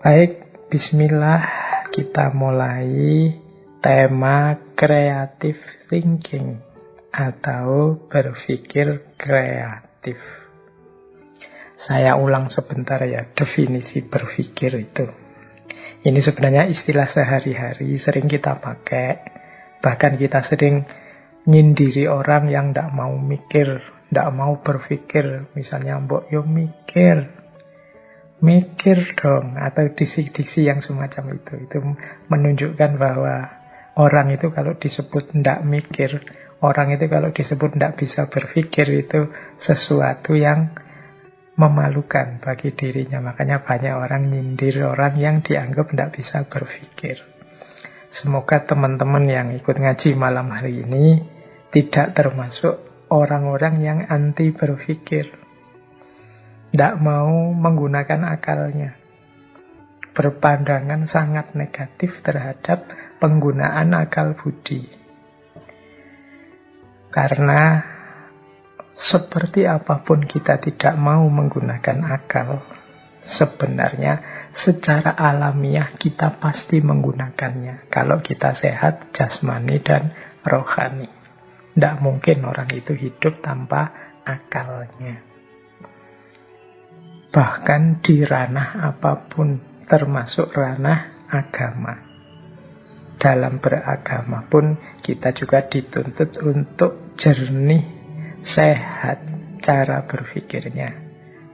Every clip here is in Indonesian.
Baik, bismillah, kita mulai tema creative thinking atau berpikir kreatif. Saya ulang sebentar ya, definisi berpikir itu. Ini sebenarnya istilah sehari-hari, sering kita pakai. Bahkan kita sering nyindiri orang yang tidak mau mikir, tidak mau berpikir. Misalnya, mbok yo mikir dong, atau diksi-diksi yang semacam itu. Itu menunjukkan bahwa orang itu kalau disebut tidak mikir, orang itu kalau disebut tidak bisa berpikir, itu sesuatu yang memalukan bagi dirinya. Makanya banyak orang nyindir orang yang dianggap tidak bisa berpikir. Semoga teman-teman yang ikut ngaji malam hari ini tidak termasuk orang-orang yang anti berpikir, tidak mau menggunakan akalnya, berpandangan sangat negatif terhadap penggunaan akal budi. Karena seperti apapun kita tidak mau menggunakan akal, sebenarnya secara alamiah kita pasti menggunakannya. Kalau kita sehat jasmani dan rohani, tidak mungkin orang itu hidup tanpa akalnya. Bahkan di ranah apapun, termasuk ranah agama. Dalam beragama pun kita juga dituntut untuk jernih, sehat cara berpikirnya.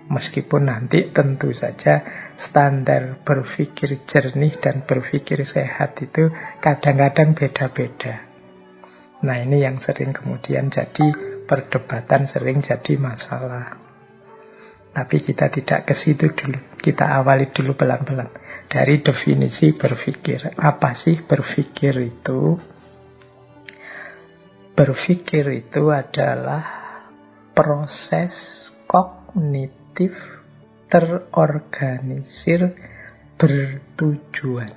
Meskipun nanti tentu saja standar berpikir jernih dan berpikir sehat itu kadang-kadang beda-beda. Nah, ini yang sering kemudian jadi perdebatan, sering jadi masalah. Tapi kita tidak ke situ dulu. Kita awali dulu pelan-pelan dari definisi berpikir. Apa sih berpikir itu? Berpikir itu adalah proses kognitif terorganisir bertujuan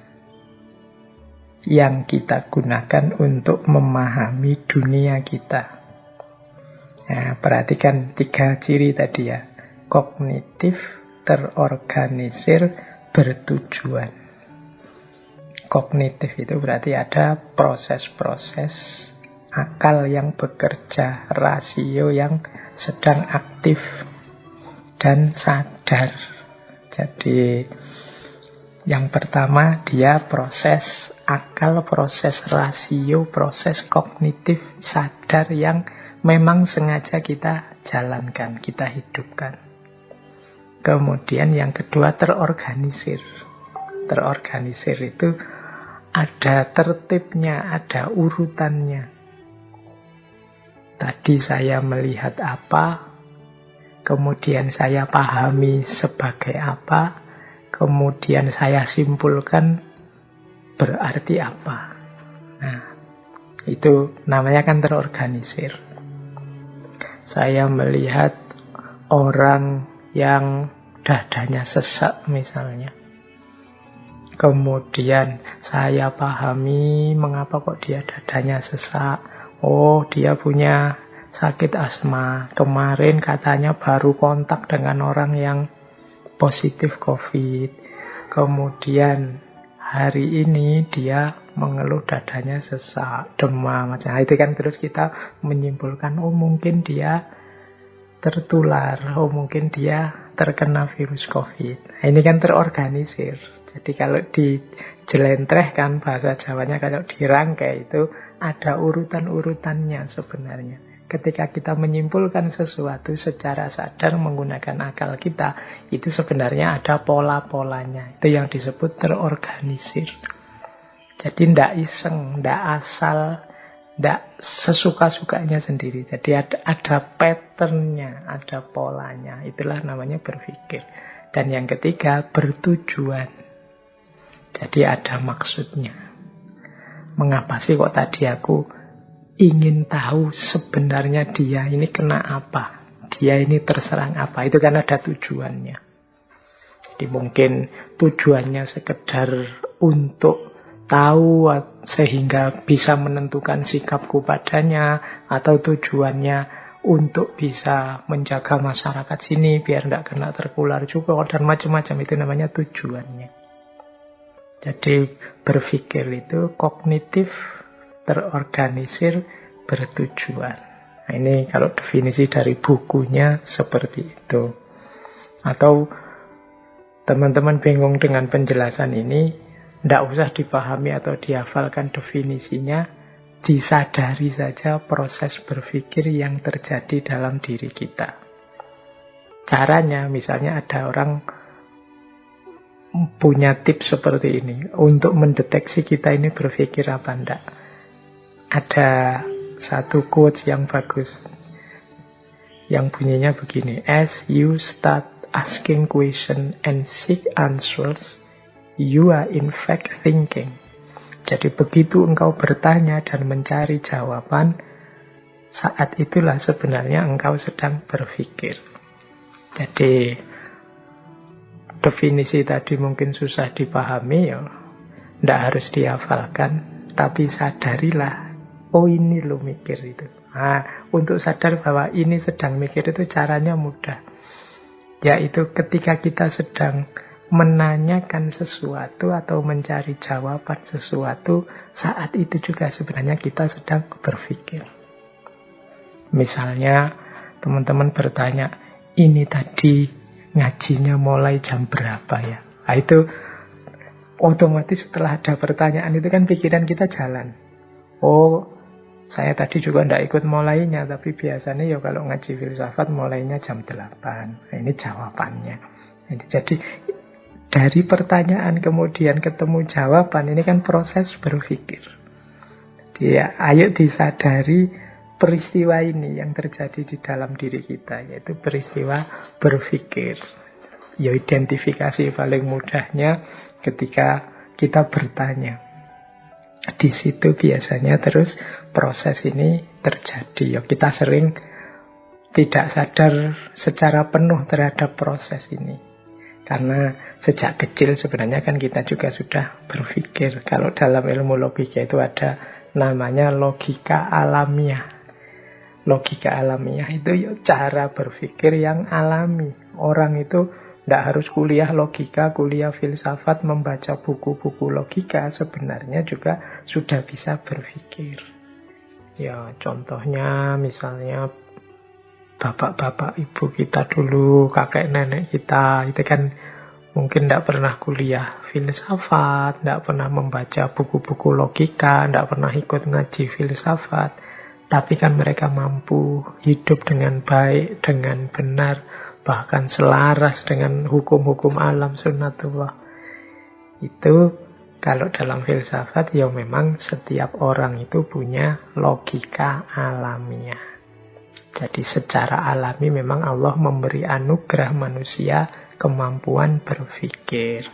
yang kita gunakan untuk memahami dunia kita. Nah, perhatikan 3 ciri tadi ya. Kognitif, terorganisir, bertujuan. Kognitif itu berarti ada proses-proses akal yang bekerja, rasio yang sedang aktif dan sadar. Jadi yang pertama dia proses akal, proses rasio, proses kognitif sadar yang memang sengaja kita jalankan, kita hidupkan. Kemudian yang kedua terorganisir. Terorganisir itu ada tertibnya, ada urutannya. Tadi saya melihat apa, kemudian saya pahami sebagai apa, kemudian saya simpulkan berarti apa. Nah, itu namanya kan terorganisir. Saya melihat orang yang dadanya sesak misalnya. Kemudian saya pahami mengapa kok dia dadanya sesak. Oh, dia punya sakit asma. Kemarin katanya baru kontak dengan orang yang positif COVID. Kemudian hari ini dia mengeluh dadanya sesak, demam, macam itu kan. Terus kita menyimpulkan, oh mungkin dia tertular, oh mungkin dia terkena virus COVID. Nah, ini kan terorganisir. Jadi kalau dijelentrehkan bahasa Jawanya, kalau dirangkai itu ada urutan-urutannya sebenarnya. Ketika kita menyimpulkan sesuatu secara sadar menggunakan akal kita, itu sebenarnya ada pola-polanya. Itu yang disebut terorganisir. Jadi tidak iseng, tidak asal, tidak sesuka-sukanya sendiri. Jadi ada patternnya, ada polanya. Itulah namanya berpikir. Dan yang ketiga, bertujuan. Jadi ada maksudnya. Mengapa sih kok tadi aku ingin tahu sebenarnya dia ini kena apa? Dia ini terserang apa? Itu kan ada tujuannya. Jadi mungkin tujuannya sekedar untuk tahu sehingga bisa menentukan sikapku padanya, atau tujuannya untuk bisa menjaga masyarakat sini biar tidak kena tertular juga, dan macam-macam. Itu namanya tujuannya. Jadi berpikir itu kognitif, terorganisir, bertujuan. Nah, ini kalau definisi dari bukunya seperti itu. Atau teman-teman bingung dengan penjelasan ini, tidak usah dipahami atau dihafalkan definisinya, disadari saja proses berpikir yang terjadi dalam diri kita. Caranya, misalnya ada orang punya tips seperti ini untuk mendeteksi kita ini berpikir apa enggak. Ada satu quotes yang bagus yang bunyinya begini: as you start asking question and seek answers, you are in fact thinking. Jadi begitu engkau bertanya dan mencari jawaban, saat itulah sebenarnya engkau sedang berpikir. Jadi definisi tadi mungkin susah dipahami, ya tidak harus dihafalkan, tapi sadarilah, oh ini lo mikir itu. Nah, untuk sadar bahwa ini sedang mikir itu caranya mudah, yaitu ketika kita sedang menanyakan sesuatu atau mencari jawaban sesuatu, saat itu juga sebenarnya kita sedang berpikir. Misalnya teman-teman bertanya, ini tadi ngajinya mulai jam berapa ya? Nah, itu otomatis setelah ada pertanyaan itu kan pikiran kita jalan. Oh, saya tadi juga tidak ikut mulainya, tapi biasanya ya kalau ngaji filsafat mulainya jam 8. Nah, ini jawabannya. Jadi dari pertanyaan kemudian ketemu jawaban, ini kan proses berpikir. Jadi ya, ayo disadari peristiwa ini yang terjadi di dalam diri kita, yaitu peristiwa berpikir. Ya, identifikasi paling mudahnya ketika kita bertanya. Di situ biasanya terus proses ini terjadi. Ya, kita sering tidak sadar secara penuh terhadap proses ini. Karena sejak kecil sebenarnya kan kita juga sudah berpikir. Kalau dalam ilmu logika itu ada namanya logika alamiah. Logika alamiah itu ya cara berpikir yang alami. Orang itu tidak harus kuliah logika, kuliah filsafat, membaca buku-buku logika, sebenarnya juga sudah bisa berpikir. Ya, contohnya misalnya bapak-bapak ibu kita dulu, kakek nenek kita, itu kan mungkin tidak pernah kuliah filsafat, tidak pernah membaca buku-buku logika, tidak pernah ikut ngaji filsafat. Tapi kan mereka mampu hidup dengan baik, dengan benar, bahkan selaras dengan hukum-hukum alam sunnatullah. Itu kalau dalam filsafat, ya memang setiap orang itu punya logika alamiah. Jadi secara alami memang Allah memberi anugerah manusia kemampuan berpikir.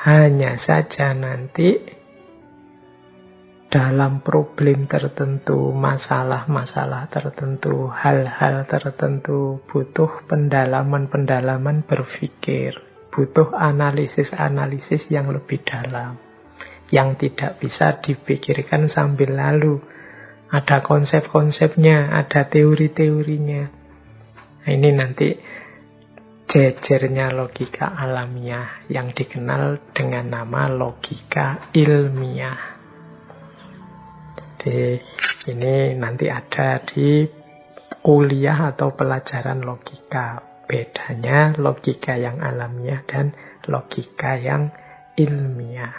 Hanya saja nanti dalam problem tertentu, masalah-masalah tertentu, hal-hal tertentu, butuh pendalaman-pendalaman berpikir, butuh analisis-analisis yang lebih dalam, yang tidak bisa dipikirkan sambil lalu. Ada konsep-konsepnya, ada teori-teorinya. Nah, ini nanti jejernya logika alamiah yang dikenal dengan nama logika ilmiah. Ini nanti ada di kuliah atau pelajaran logika. Bedanya logika yang alamiah dan logika yang ilmiah.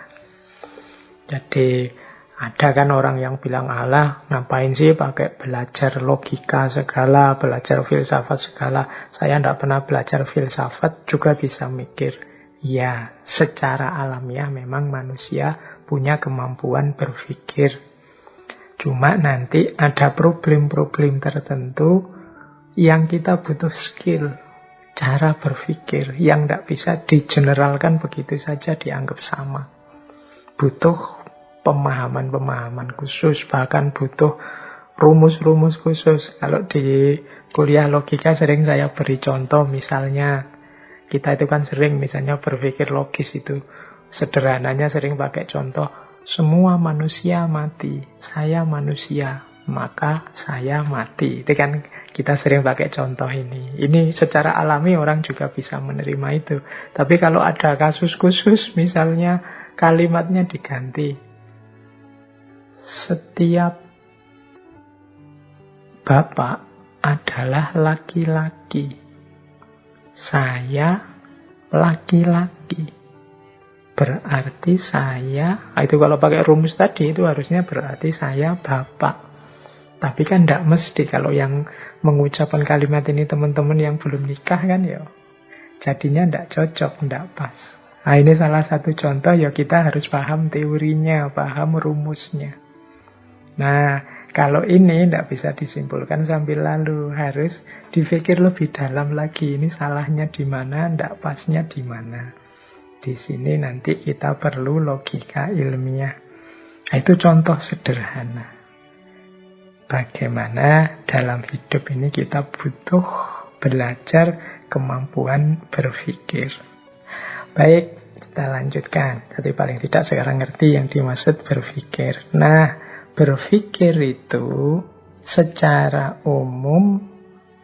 Jadi ada kan orang yang bilang, alah ngapain sih pakai belajar logika segala, belajar filsafat segala. Saya tidak pernah belajar filsafat juga bisa mikir. Ya, secara alamiah memang manusia punya kemampuan berpikir. Cuma nanti ada problem-problem tertentu yang kita butuh skill, cara berpikir yang tidak bisa digeneralkan begitu saja dianggap sama. Butuh pemahaman-pemahaman khusus, bahkan butuh rumus-rumus khusus. Kalau di kuliah logika sering saya beri contoh, misalnya kita itu kan sering misalnya berpikir logis itu. Sederhananya sering pakai contoh, semua manusia mati, saya manusia. maka saya mati. Itu kan kita sering pakai contoh ini. Ini secara alami orang juga bisa menerima itu. Tapi kalau ada kasus khusus, misalnya kalimatnya diganti. Setiap bapak adalah laki-laki. Saya laki-laki. Berarti saya, itu kalau pakai rumus tadi, itu harusnya berarti saya bapak. Tapi kan tidak mesti kalau yang mengucapkan kalimat ini teman-teman yang belum nikah kan ya. Jadinya tidak cocok, tidak pas. Nah ini salah satu contoh ya, kita harus paham teorinya, paham rumusnya. Nah kalau ini tidak bisa disimpulkan sambil lalu, harus dipikir lebih dalam lagi. Ini salahnya di mana, tidak pasnya di mana. Di sini nanti kita perlu logika ilmiah. Nah, itu contoh sederhana. Bagaimana dalam hidup ini kita butuh belajar kemampuan berpikir. Baik, kita lanjutkan. Jadi paling tidak sekarang ngerti yang dimaksud berpikir. Nah, berpikir itu secara umum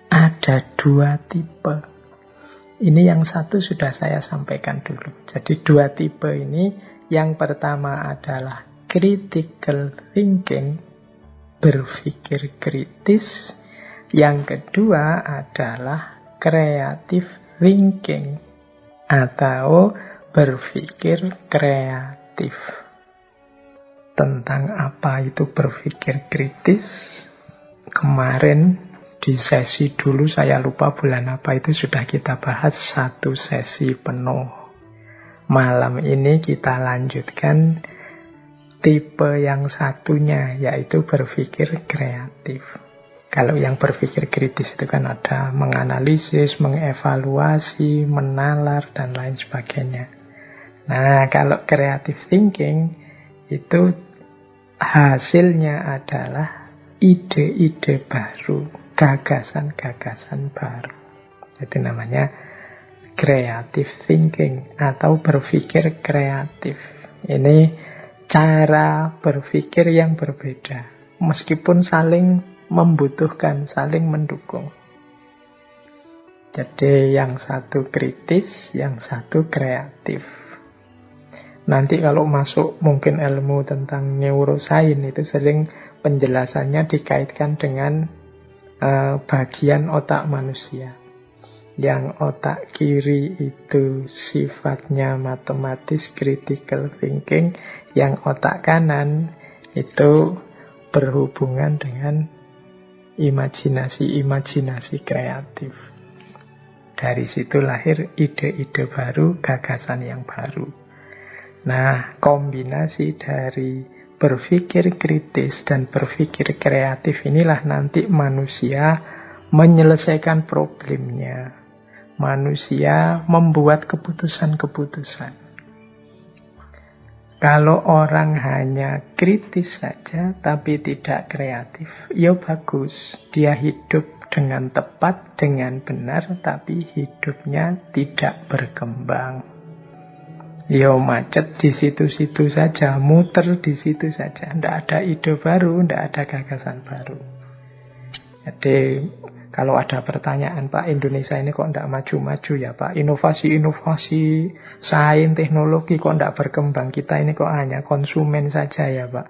ada dua tipe. Ini yang satu sudah saya sampaikan dulu. Jadi dua tipe ini, yang pertama adalah critical thinking, berpikir kritis. Yang kedua adalah creative thinking atau berpikir kreatif. Tentang apa itu berpikir kritis, kemarin di sesi dulu, saya lupa bulan apa itu, sudah kita bahas satu sesi penuh. Malam ini kita lanjutkan tipe yang satunya, yaitu berpikir kreatif. Kalau yang berpikir kritis itu kan ada menganalisis, mengevaluasi, menalar, dan lain sebagainya. Nah, kalau creative thinking itu hasilnya adalah ide-ide baru, gagasan-gagasan baru. Itu namanya creative thinking atau berpikir kreatif. Ini cara berpikir yang berbeda, meskipun saling membutuhkan, saling mendukung. Jadi yang satu kritis, yang satu kreatif. Nanti kalau masuk mungkin ilmu tentang neuroscience, itu sering penjelasannya dikaitkan dengan bagian otak manusia. Yang otak kiri itu sifatnya matematis, critical thinking. Yang otak kanan itu berhubungan dengan imajinasi kreatif. Dari situ lahir ide-ide baru, gagasan yang baru. Nah, kombinasi dari berpikir kritis dan berpikir kreatif inilah nanti manusia menyelesaikan problemnya. Manusia membuat keputusan-keputusan. Kalau orang hanya kritis saja tapi tidak kreatif, ya bagus. Dia hidup dengan tepat, dengan benar, tapi hidupnya tidak berkembang. Ya macet di situ-situ saja, muter di situ saja. Tidak ada ide baru, tidak ada gagasan baru. Jadi kalau ada pertanyaan, Pak, Indonesia ini kok tidak maju-maju ya Pak? Inovasi-inovasi, sains, teknologi kok tidak berkembang? Kita ini kok hanya konsumen saja ya Pak?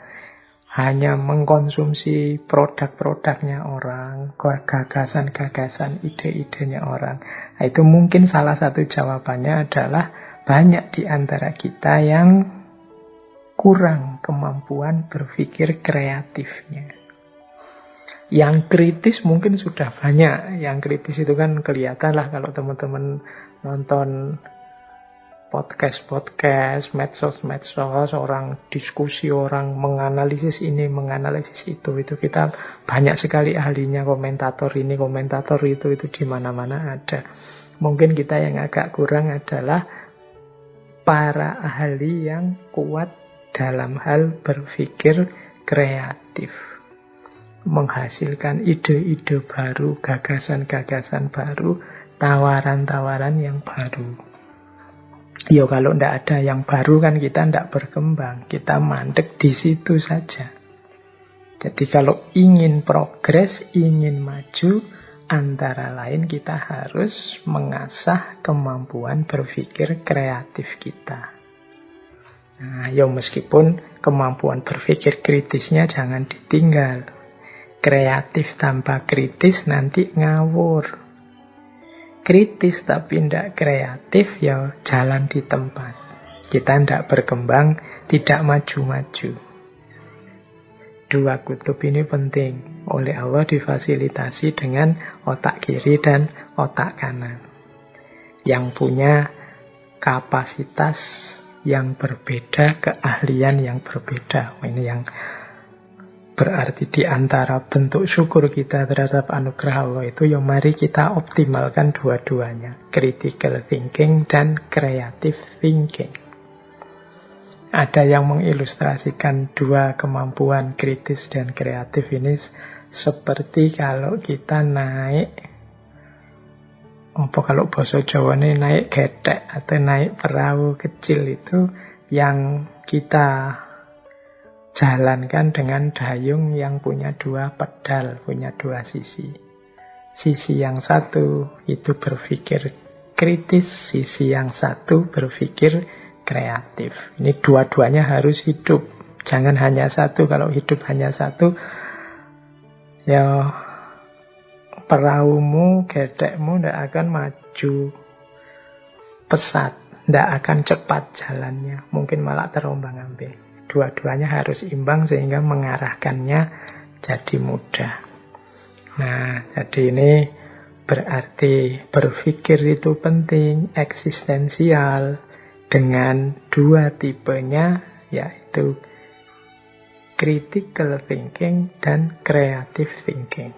Hanya mengkonsumsi produk-produknya orang, gagasan-gagasan, ide-idenya orang. Nah, itu mungkin salah satu jawabannya adalah banyak di antara kita yang kurang kemampuan berpikir kreatifnya. Yang kritis mungkin sudah banyak. Yang kritis itu kan kelihatan lah kalau teman-teman nonton podcast-podcast, medsos-medsos, orang diskusi, orang menganalisis ini, menganalisis itu kita banyak sekali ahlinya, komentator ini, komentator itu di mana-mana ada. Mungkin kita yang agak kurang adalah para ahli yang kuat dalam hal berpikir kreatif, menghasilkan ide-ide baru, gagasan-gagasan baru, tawaran-tawaran yang baru. Ya kalau tidak ada yang baru kan kita tidak berkembang, kita mandek di situ saja. Jadi kalau ingin progres, ingin maju, antara lain kita harus mengasah kemampuan berpikir kreatif kita. Nah, ya meskipun kemampuan berpikir kritisnya jangan ditinggal. Kreatif tanpa kritis nanti ngawur. Kritis tapi tidak kreatif, ya jalan di tempat. Kita tidak berkembang, tidak maju-maju. Dua kutub ini penting. Oleh Allah difasilitasi dengan otak kiri dan otak kanan. Yang punya kapasitas yang berbeda, keahlian yang berbeda. Ini yang berarti di antara bentuk syukur kita terhadap anugerah Allah itu, ya mari kita optimalkan dua-duanya. Critical thinking dan creative thinking. Ada yang mengilustrasikan dua kemampuan kritis dan kreatif ini seperti kalau kita naik, kalau bahasa Jawa ini naik getek atau naik perahu kecil itu, yang kita jalankan dengan dayung yang punya dua pedal, punya dua sisi. Sisi yang satu itu berpikir kritis, sisi yang satu berpikir kreatif. Ini dua-duanya harus hidup. Jangan hanya satu. Kalau hidup hanya satu, ya perahumu, gedekmu tidak akan maju pesat, tidak akan cepat jalannya. Mungkin malah terombang-ambing. Dua-duanya harus imbang sehingga mengarahkannya jadi mudah. Nah, jadi ini berarti berpikir itu penting, eksistensial, dengan dua tipenya, yaitu critical thinking dan creative thinking.